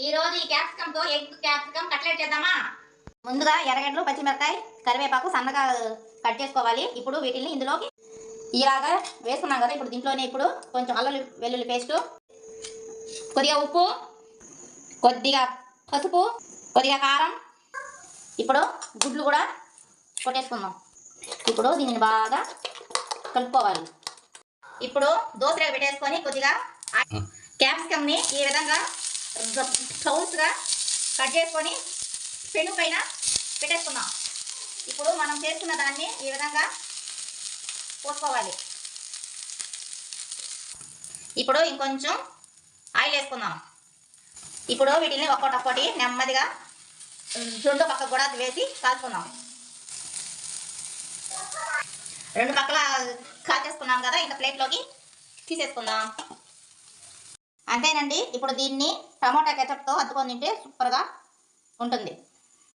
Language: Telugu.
ఈ రోజు ఈ క్యాప్సికమ్ తో ఎగ్ క్యాప్సికమ్ కట్లెట్ చేద్దామా? ముందుగా ఎర్రగడ్డలు, పచ్చిమిరపకాయ, కరివేపాకు సన్నగా కట్ చేసుకోవాలి. ఇప్పుడు వీటిని ఇందులోకి ఇలాగా వేసుకున్నాం కదా. ఇప్పుడు దీంట్లోనే ఇప్పుడు కొంచెం అల్లం వెల్లుల్లి పేస్ట్, కొద్దిగా ఉప్పు, కొద్దిగా పసుపు, కొద్దిగా కారం, ఇప్పుడు గుడ్లు కూడా కొట్టేసుకుందాం. ఇప్పుడు దీనిని బాగా కలుపుకోవాలి. ఇప్పుడు దోసరేగ పెట్టేసుకొని కొద్దిగా క్యాప్సికమ్ని ఈ విధంగా క్లౌన్స్గా కట్ చేసుకొని పెను పైన పెట్టేసుకుందాం. ఇప్పుడు మనం చేసుకున్న దాన్ని ఈ విధంగా పోసుకోవాలి. ఇప్పుడు ఇంకొంచెం ఆయిల్ వేసుకుందాం. ఇప్పుడు వీటిని ఒక్కొక్కటి నెమ్మదిగా రెండు పక్కకు కూడా వేసి కాల్చుకుందాం. రెండు పక్కల కాల్చేసుకున్నాం కదా, ఇంకా ప్లేట్లోకి తీసేసుకుందాం. అంతేనండి. ఇప్పుడు దీన్ని టమోటా కెచప్తో అద్దుకొని తింటే సూపర్గా ఉంటుంది.